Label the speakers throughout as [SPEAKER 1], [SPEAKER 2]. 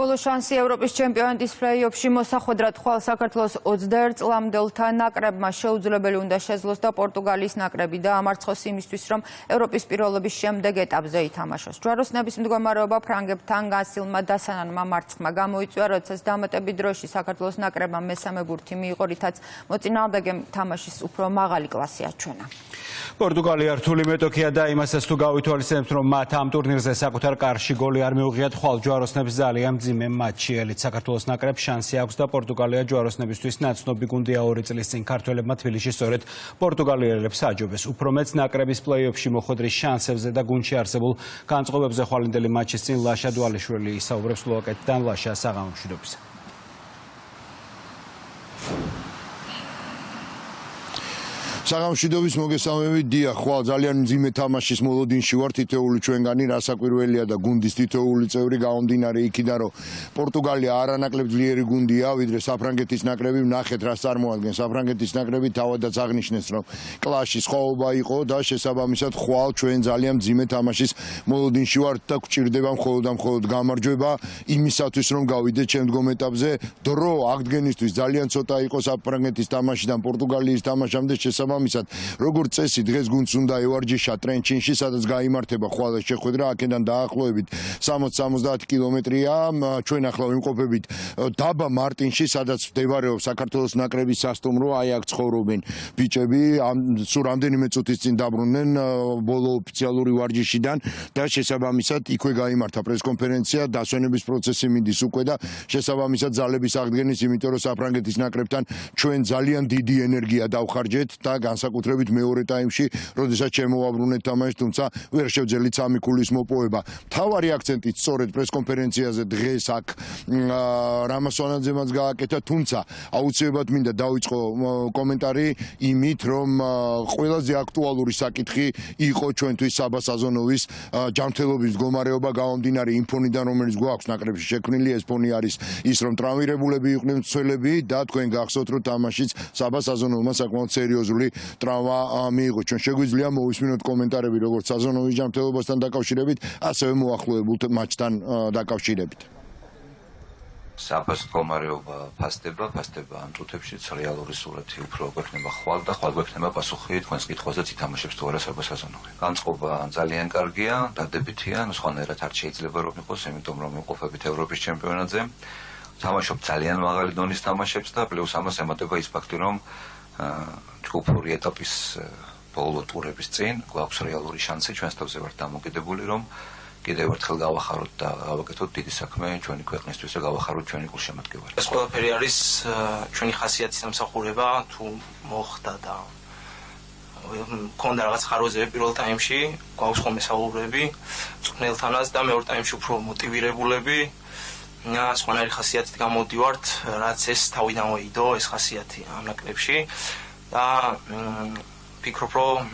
[SPEAKER 1] ბოლო შანსი ევროპის ჩემპიონატის პლეი-ოფში მოსახვედრად ხვალ საქართველოს 21 წლამდელთა ნაკრებმა შეუძლებელი უნდა შეძლოს და პორტუგალიის ნაკრები დაამარცხოს იმისთვის, რომ ევროპის პირველობის შემდეგ ეტაპზე ითამაშოს. ჯვაროსნების მდგომარეობა ფრანგებთან გასილმა დასანანმა მარცხმა გამოიწვია, როდესაც დამატებით დროში საქართველოს ნაკრებმა მესამე ბურთი მიიღო, რითაც მოწინააღმდეგემ თამაშის უფრო მაღალი კლასი აჩვენა.
[SPEAKER 2] პორტუგალია რთული მეტოქია და იმასაც თუ გავითვალისწინებთ, რომ მათ ამ ტურნირზე საკუთარ კარში გოლი არ მიუღიათ, ხვალ ჯვაროსნებს ძალიან მძიმე მატჩი ელით საქართველოს ნაკრებს შანსი აქვს და პორტუგალია ჯვაროსნებისთვის ნაცნობი გუნდია 2 წლის წინ ქართველებმა თბილისში სწორედ პორტუგალიელებს აჯობეს. უფრო მეც ნაკრების პლეი-ოფში მოხვედრის შანსებზე და გუნდში არსებულ განწყობებზე ხვალინდელი მატჩის წინ ლაშა დვალიშვილი ისაუბრებს სლოვაკეთთან. ლაშა, საღამო მშვიდობისა.
[SPEAKER 3] საღამოშიდობის მოგესალმებით. დიახ, ხვალ ძალიან მძიმე თამაშის მოლოდინში ვარ. თითოეული ჩვენგანი რასაკვირველია და გუნდის თითოეული წევრი გამომდინარე იქიდან, რომ პორტუგალია არანაკლებ ძლიერი გუნდია, ვიდრე საფრანგეთის ნაკრები. ნახეთ რას წარმოადგენს საფრანგეთის ნაკრები, თავადაც აღნიშნეს, რომ კლასში სხვაობა იყო და შესაბამისად ხვალ ჩვენ ძალიან მძიმე თამაშის მოლოდინში ვართ და გვჭირდება მხოლოდ გამარჯვება იმისათვის, რომ გავიდეთ შემდგომ ეტაპზე. დრო აღდგენისთვის ძალიან ცოტა იყო საფრანგეთის თამაშიდან პორტუგალიის თამაშამდე შესაბამისად როგორც წესი დღეს გუნდს უნდა ევარჯიშა ტრენჩინში, სადაც გაიმართება ხვალ შეხვედრა, აქედან დაახლოებით 60-70 კილომეტრია. ჩვენ ახლა ვიმყოფებით დაბა მარტინში, სადაც მდებარეობს საქართველოს ნაკრების სასტუმრო, აი აქ ცხოვრობენ ბიჭები, სულ რამდენიმე წუთის წინ დაბრუნდნენ ბოლო ოფიციალური ვარჯიშიდან და შესაბამისად იქვე გაიმართა პრესკონფერენცია, დასვენების პროცესი მიდის უკვე და შესაბამისად ძალების აღდგენის, იმიტომ რომ საფრანგეთის ნაკრებთან ჩვენ ძალიან დიდი ენერგია დავხარჯეთ და განსაკუთრებით მეორე ტაიმში, როდესაც შემოვაბრუნეთ თამაში, თუმცა ვერ შევძელით სამი ქულის მოპოვება. მთავარი აქცენტი სწორედ პრესკონფერენციაზე დღეს აქ რამასვანაძემაც გააკეთა, თუმცა აუცილებლად მინდა დავიწყო კომენტარი იმით, რომ ყველაზე აქტუალური საკითხი იყო ჩვენთვის საბა საზონოვის ჯანმრთელობის მდგომარეობა გამომდინარე იმ ფონიდან, რომელიც გვაქვს ნაკრებში შექმნილი. ეს ფონი არის ის, რომ ტრავმირებულები იყვნენ მცველები და თქვენ გახსოვთ, რომ თამაშიც საბა საზონოვმა საკმაოდ სერიოზული ტრავმა მიიღო. ჩვენ შეგვიძლია მოვისმინოთ კომენტარები როგორც საზონოვის ჯანმრთელობასთან დაკავშირებით, ასევე მოახლოებულ მატჩთან დაკავშირებით.
[SPEAKER 4] საფას მდგომარეობა ფასდება ამ წუთებშიც რეალური სურათი უფრო გვექნება ხვალ და ხვალ გვექნება პასუხი თქვენს კითხვაზე ითამაშებს თუ არა საბა საზონოვი. განწყობა ძალიან კარგია, დადებითია, სხვანაირად არ შეიძლება რომ იყოს, იმიტომ რომ ვიმყოფებით ევროპის ჩემპიონატზე. თამაშობ ძალიან მაღალი დონის თამაშებს და პლუს ამას ემატება ის ფაქტი, რომ ჯგუფური ეტაპის ბოლო ტურების წინ გვაქვს რეალური შანსი, ჩვენს თავზე ვართ დამოკიდებული, რომ კიდევ ერთხელ გავახაროთ და გავაკეთოთ დიდი საქმე ჩვენი ქვეყნისთვის და გავახაროთ ჩვენი გულშემატკივარი.
[SPEAKER 5] ეს ყველაფერი არის ჩვენი ხასიათის დამსახურება, თუ მოხდა და მქონდა რაღაც ხარვეზები პირველ ტაიმში, გვაქვს ხოლმე საუბრები მწვრთნელთანაც და მეორე ტაიმში უფრო მოტივირებულები. სხვანაირი ხასიათით გამოდივართ, რაც ეს თავიდანვე იდო ეს ხასიათი ამ ნაკრებში და ვფიქრობ, რომ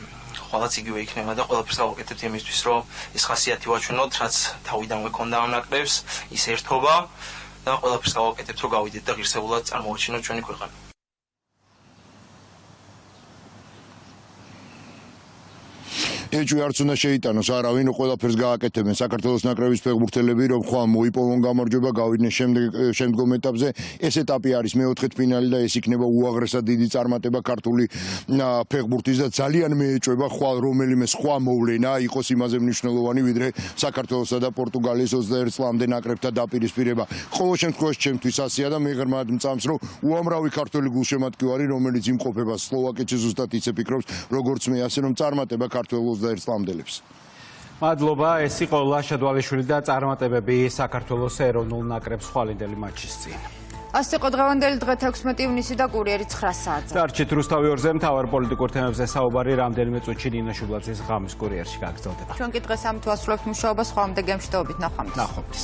[SPEAKER 5] ხვალაც იგივე იქნება და ყველაფერს გავაკეთებთ იმისთვის, რომ ეს ხასიათი ვაჩვენოთ, რაც თავიდანვე ქონდა ამ ნაკრებს, ის ერთობა და ყველაფერს გავაკეთებთ, რომ გავიდეთ და ღირსებულად წარმოვაჩინოთ ჩვენი ქვეყანა.
[SPEAKER 3] ეჭვი არც უნდა შეიტანოს, არავინ ყველაფერს გააკეთებენ საქართველოს ნაკრების ფეხბურთელები, რომ ხვალ მოიპოვონ გამარჯვება, გავიდნენ შემდგომ ეტაპზე. ეს ეტაპი არის მეოთხე ფინალი და ეს იქნება უაღრესად დიდი წარმატება ქართული ფეხბურთის და ძალიან მეეჭვება ხვალ რომელიმე სხვა მოვლენა იყოს იმაზე მნიშვნელოვანი, ვიდრე საქართველოსა და პორტუგალიის 21 წლამდე ნაკრებთა დაპირისპირება. ყოველ შემთხვევაში ჩემთვის ასეა და მე ღრმად მწამს, რომ უამრავი ქართველი გულშემატკივარი, რომელიც იმყოფება სლოვაკეთში, ზუსტად ისე ფიქრობს, როგორც მე, ასე რომ წარმატება ქართველ 21 წლამდელებს.
[SPEAKER 2] მადლობა, ეს იყო ლაშა დვალიშვილი და წარმატებები საქართველოს ეროვნულ ნაკრებს ხვალინდელი მატჩის წინ.
[SPEAKER 1] ასე იყო დღევანდელი დღე 16 ივნისი და კურიერი 9 საათზე.
[SPEAKER 2] დარჩით რუსთავი 2-ზე მთავარ პოლიტიკურ თემებზე საუბარი რამდენიმე წუთში ნინო შუბლაძის ღამის კურიერში გაგრძელდება.
[SPEAKER 1] ჩვენ კი დღეს ამით ვასრულებთ მუშაობას, ხვამდე გემშვიდობით, ნახვამდის.